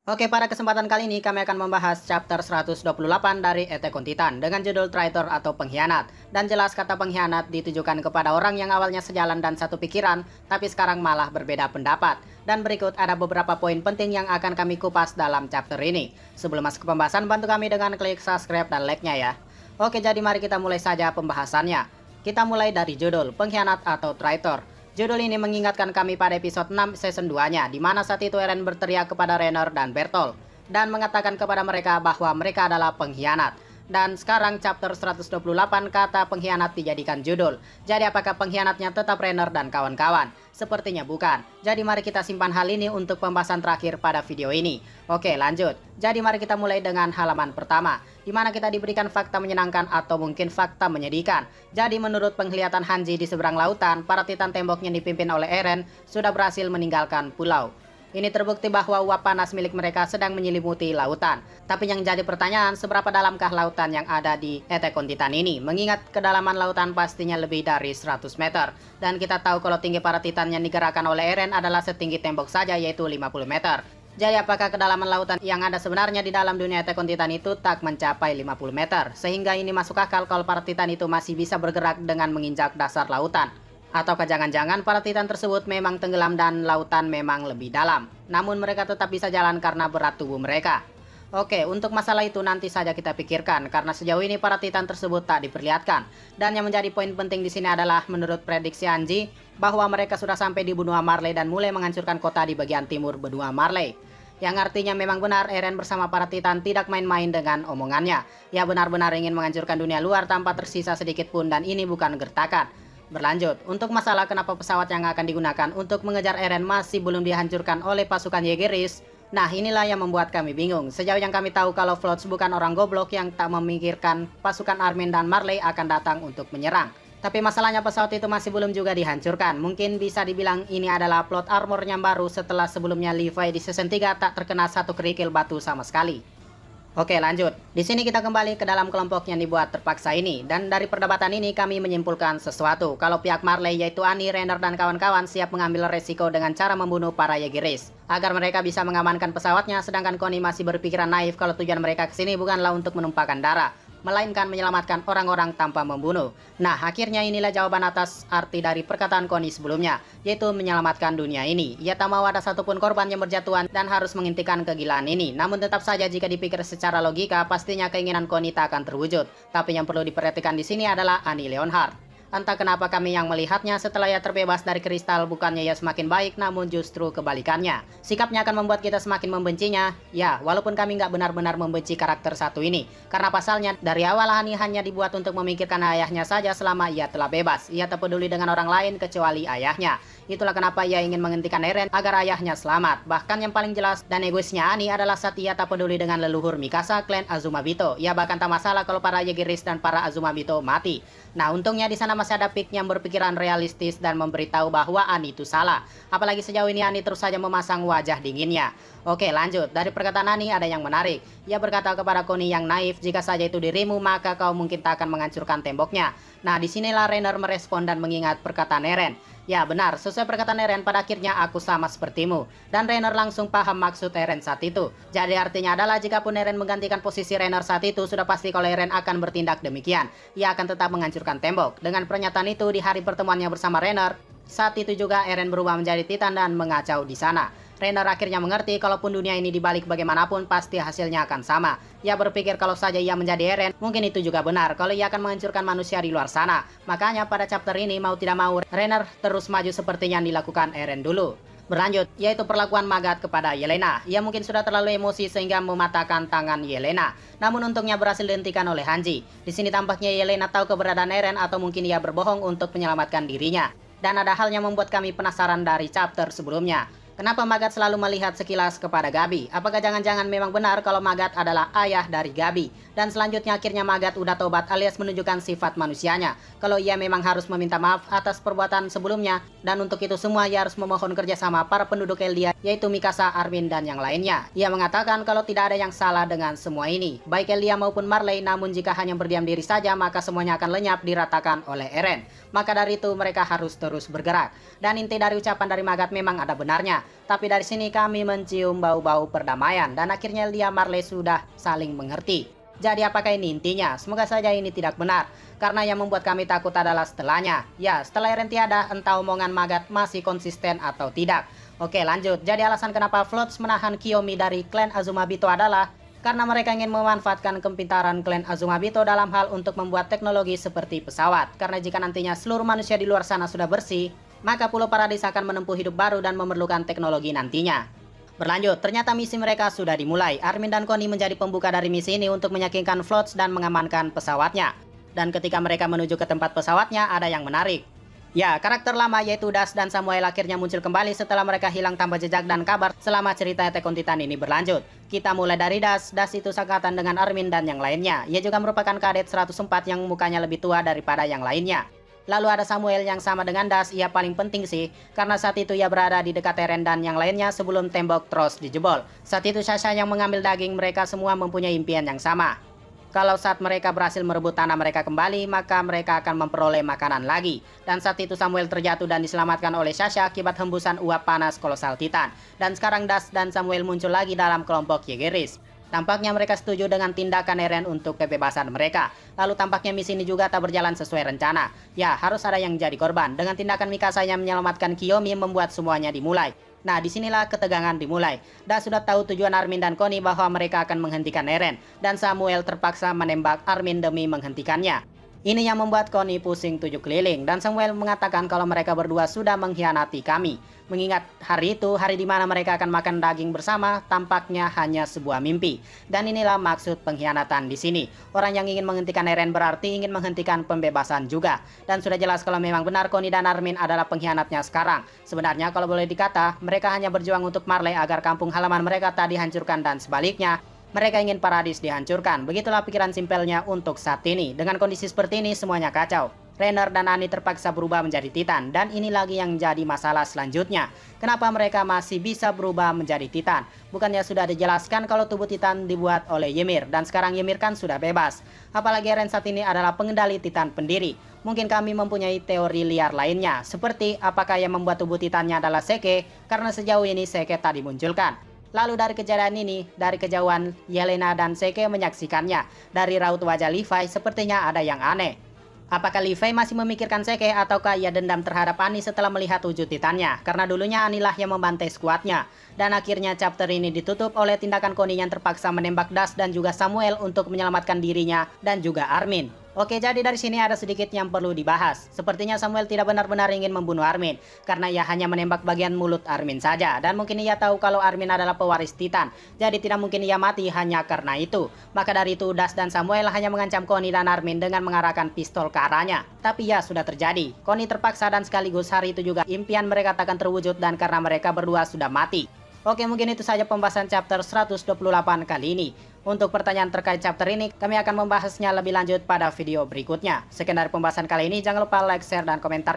Oke, pada kesempatan kali ini kami akan membahas chapter 128 dari Attack on Titan dengan judul Traitor atau Pengkhianat. Dan jelas kata pengkhianat ditujukan kepada orang yang awalnya sejalan dan satu pikiran, tapi sekarang malah berbeda pendapat. Dan berikut ada beberapa poin penting yang akan kami kupas dalam chapter ini. Sebelum masuk ke pembahasan, bantu kami dengan klik subscribe dan like-nya ya. Oke, jadi mari kita mulai saja pembahasannya. Kita mulai dari judul Pengkhianat atau Traitor. Judul ini mengingatkan kami pada episode 6 season 2-nya, di mana saat itu Eren berteriak kepada Rainer dan Bertolt, dan mengatakan kepada mereka bahwa mereka adalah pengkhianat. Dan sekarang chapter 128 kata pengkhianat dijadikan judul. Jadi apakah pengkhianatnya tetap Rainer dan kawan-kawan? Sepertinya bukan. Jadi mari kita simpan hal ini untuk pembahasan terakhir pada video ini. Oke, lanjut. Jadi mari kita mulai dengan halaman pertama, di mana kita diberikan fakta menyenangkan atau mungkin fakta menyedihkan. Jadi menurut penglihatan Hanji di seberang lautan, para titan tembok yang dipimpin oleh Eren sudah berhasil meninggalkan pulau. Ini terbukti bahwa uap panas milik mereka sedang menyelimuti lautan. Tapi yang jadi pertanyaan, seberapa dalamkah lautan yang ada di Attack on Titan ini? Mengingat kedalaman lautan pastinya lebih dari 100 meter. Dan kita tahu kalau tinggi para titan yang digerakkan oleh Eren adalah setinggi tembok saja, yaitu 50 meter. Jadi apakah kedalaman lautan yang ada sebenarnya di dalam dunia Attack on Titan itu tak mencapai 50 meter? Sehingga ini masuk akal kalau para titan itu masih bisa bergerak dengan menginjak dasar lautan. Ataukah jangan-jangan para titan tersebut memang tenggelam dan lautan memang lebih dalam, namun mereka tetap bisa jalan karena berat tubuh mereka. Oke, untuk masalah itu nanti saja kita pikirkan, karena sejauh ini para titan tersebut tak diperlihatkan. Dan yang menjadi poin penting di sini adalah menurut prediksi Hanji, bahwa mereka sudah sampai di benua Marley dan mulai menghancurkan kota di bagian timur benua Marley. Yang artinya memang benar Eren bersama para titan tidak main-main dengan omongannya. Ia benar-benar ingin menghancurkan dunia luar tanpa tersisa sedikit pun, dan ini bukan gertakan. Berlanjut, untuk masalah kenapa pesawat yang akan digunakan untuk mengejar Eren masih belum dihancurkan oleh pasukan Jaegerist. Nah, inilah yang membuat kami bingung. Sejauh yang kami tahu kalau Floats bukan orang goblok yang tak memikirkan pasukan Armin dan Marley akan datang untuk menyerang. Tapi masalahnya pesawat itu masih belum juga dihancurkan. Mungkin bisa dibilang ini adalah plot armor yang baru setelah sebelumnya Levi di season 3 tak terkena satu kerikil batu sama sekali. Oke, lanjut. Di sini kita kembali ke dalam kelompok yang dibuat terpaksa ini. Dan dari perdebatan ini kami menyimpulkan sesuatu. Kalau pihak Marley yaitu Annie, Rainer, dan kawan-kawan siap mengambil resiko dengan cara membunuh para Jaegerist agar mereka bisa mengamankan pesawatnya, sedangkan Connie masih berpikiran naif kalau tujuan mereka ke sini bukanlah untuk menumpahkan darah, melainkan menyelamatkan orang-orang tanpa membunuh. Nah, akhirnya inilah jawaban atas arti dari perkataan Connie sebelumnya, yaitu menyelamatkan dunia ini. Ia tak mau ada satupun korban yang berjatuhan dan harus menghentikan kegilaan ini. Namun tetap saja jika dipikir secara logika, pastinya keinginan Connie tak akan terwujud. Tapi yang perlu diperhatikan di sini adalah Annie Leonhardt. Entah kenapa kami yang melihatnya setelah ia terbebas dari kristal, bukannya ia semakin baik, namun justru kebalikannya. Sikapnya akan membuat kita semakin membencinya. Ya, walaupun kami nggak benar-benar membenci karakter satu ini. Karena pasalnya, dari awal Hani hanya dibuat untuk memikirkan ayahnya saja selama ia telah bebas. Ia tak peduli dengan orang lain kecuali ayahnya. Itulah kenapa ia ingin menghentikan Eren agar ayahnya selamat. Bahkan yang paling jelas dan egoisnya Annie adalah saat ia tak peduli dengan leluhur Mikasa, klan Azumabito. Ia bahkan tak masalah kalau para Jaegerist dan para Azumabito mati. Nah, untungnya di sana masih ada Pik yang berpikiran realistis dan memberitahu bahwa Annie itu salah. Apalagi sejauh ini Annie terus saja memasang wajah dinginnya. Oke, lanjut. Dari perkataan Annie ada yang menarik. Ia berkata kepada Connie yang naif, jika saja itu dirimu maka kau mungkin tak akan menghancurkan temboknya. Nah, disinilah Rainer merespon dan mengingat perkataan Eren. Ya benar, sesuai perkataan Eren, pada akhirnya aku sama sepertimu. Dan Rainer langsung paham maksud Eren saat itu. Jadi artinya adalah jikapun Eren menggantikan posisi Rainer saat itu, sudah pasti kalau Eren akan bertindak demikian. Ia akan tetap menghancurkan tembok. Dengan pernyataan itu di hari pertemuannya bersama Rainer, saat itu juga Eren berubah menjadi Titan dan mengacau di sana. Rainer akhirnya mengerti kalaupun dunia ini dibalik bagaimanapun pasti hasilnya akan sama. Ia berpikir kalau saja ia menjadi Eren, mungkin itu juga benar kalau ia akan menghancurkan manusia di luar sana. Makanya pada chapter ini mau tidak mau Rainer terus maju seperti yang dilakukan Eren dulu. Berlanjut, yaitu perlakuan Magat kepada Yelena. Ia mungkin sudah terlalu emosi sehingga mematahkan tangan Yelena. Namun untungnya berhasil dihentikan oleh Hanji. Di sini tampaknya Yelena tahu keberadaan Eren atau mungkin ia berbohong untuk menyelamatkan dirinya. Dan ada hal yang membuat kami penasaran dari chapter sebelumnya. Kenapa Magat selalu melihat sekilas kepada Gabi? Apakah jangan-jangan memang benar kalau Magat adalah ayah dari Gabi? Dan selanjutnya akhirnya Magat udah tobat alias menunjukkan sifat manusianya. Kalau ia memang harus meminta maaf atas perbuatan sebelumnya. Dan untuk itu semua ia harus memohon kerjasama para penduduk Eldia, yaitu Mikasa, Armin, dan yang lainnya. Ia mengatakan kalau tidak ada yang salah dengan semua ini, baik Eldia maupun Marley, namun jika hanya berdiam diri saja maka semuanya akan lenyap diratakan oleh Eren. Maka dari itu mereka harus terus bergerak. Dan inti dari ucapan dari Magat memang ada benarnya. sebenarnya. Tapi dari sini kami mencium bau-bau perdamaian dan akhirnya Lia Marley sudah saling mengerti. Jadi apakah ini intinya? Semoga saja ini tidak benar. Karena yang membuat kami takut adalah setelahnya. Ya, setelah Eren tiada, entah omongan Magat masih konsisten atau tidak. Oke lanjut, jadi alasan kenapa Floats menahan Kiyomi dari klan Azumabito adalah karena mereka ingin memanfaatkan kepintaran klan Azumabito dalam hal untuk membuat teknologi seperti pesawat. Karena jika nantinya seluruh manusia di luar sana sudah bersih, maka Pulau Paradis akan menempuh hidup baru dan memerlukan teknologi nantinya. Berlanjut, ternyata misi mereka sudah dimulai. Armin dan Connie menjadi pembuka dari misi ini untuk meyakinkan Floats dan mengamankan pesawatnya. Dan ketika mereka menuju ke tempat pesawatnya, ada yang menarik. Ya, karakter lama yaitu Das dan Samuel akhirnya muncul kembali setelah mereka hilang tanpa jejak dan kabar selama cerita Attack on Titan ini berlanjut. Kita mulai dari Das. Das itu sangkatan dengan Armin dan yang lainnya. Ia juga merupakan kadet 104 yang mukanya lebih tua daripada yang lainnya. Lalu ada Samuel yang sama dengan Das, ia paling penting sih, karena saat itu ia berada di dekat Eren dan yang lainnya sebelum tembok Trost dijebol. Saat itu Sasha yang mengambil daging, mereka semua mempunyai impian yang sama. Kalau saat mereka berhasil merebut tanah mereka kembali, maka mereka akan memperoleh makanan lagi. Dan saat itu Samuel terjatuh dan diselamatkan oleh Sasha akibat hembusan uap panas kolosal Titan. Dan sekarang Das dan Samuel muncul lagi dalam kelompok Jaegeris. Tampaknya mereka setuju dengan tindakan Eren untuk kebebasan mereka. Lalu tampaknya misi ini juga tak berjalan sesuai rencana. Ya, harus ada yang jadi korban. Dengan tindakan Mikasa yang menyelamatkan Kiyomi membuat semuanya dimulai. Nah, disinilah ketegangan dimulai. Das sudah tahu tujuan Armin dan Connie bahwa mereka akan menghentikan Eren. Dan Samuel terpaksa menembak Armin demi menghentikannya. Ini yang membuat Connie pusing 7 keliling. Dan Samuel mengatakan kalau mereka berdua sudah mengkhianati kami. Mengingat hari itu, hari di mana mereka akan makan daging bersama, tampaknya hanya sebuah mimpi. Dan inilah maksud pengkhianatan di sini. Orang yang ingin menghentikan Eren berarti ingin menghentikan pembebasan juga. Dan sudah jelas kalau memang benar Connie dan Armin adalah pengkhianatnya sekarang. Sebenarnya kalau boleh dikata, mereka hanya berjuang untuk Marley agar kampung halaman mereka tak dihancurkan dan sebaliknya. Mereka ingin Paradis dihancurkan. Begitulah pikiran simpelnya untuk saat ini. Dengan kondisi seperti ini semuanya kacau. Rainer dan Annie terpaksa berubah menjadi Titan. Dan ini lagi yang jadi masalah selanjutnya. Kenapa mereka masih bisa berubah menjadi Titan? Bukannya sudah dijelaskan kalau tubuh Titan dibuat oleh Ymir. Dan sekarang Ymir kan sudah bebas. Apalagi Eren saat ini adalah pengendali Titan pendiri. Mungkin kami mempunyai teori liar lainnya. Seperti apakah yang membuat tubuh Titannya adalah Seke? Karena sejauh ini Seke tak dimunculkan. Lalu dari kejadian ini, dari kejauhan Yelena dan Seke menyaksikannya. Dari raut wajah Levi sepertinya ada yang aneh. Apakah Levi masih memikirkan Seke ataukah ia dendam terhadap Annie setelah melihat wujud Titannya? Karena dulunya Annie lah yang membantai skuadnya. Dan akhirnya chapter ini ditutup oleh tindakan Connie yang terpaksa menembak Das dan juga Samuel untuk menyelamatkan dirinya dan juga Armin. Oke, jadi dari sini ada sedikit yang perlu dibahas. Sepertinya Samuel tidak benar-benar ingin membunuh Armin, karena ia hanya menembak bagian mulut Armin saja. Dan mungkin ia tahu kalau Armin adalah pewaris Titan, jadi tidak mungkin ia mati hanya karena itu. Maka dari itu, Das dan Samuel hanya mengancam Connie dan Armin dengan mengarahkan pistol ke arahnya. Tapi ya, sudah terjadi. Connie terpaksa dan sekaligus hari itu juga impian mereka takkan terwujud dan karena mereka berdua sudah mati. Oke, mungkin itu saja pembahasan chapter 128 kali ini. Untuk pertanyaan terkait chapter ini, kami akan membahasnya lebih lanjut pada video berikutnya. Sekian dari pembahasan kali ini, jangan lupa like, share, dan komentar.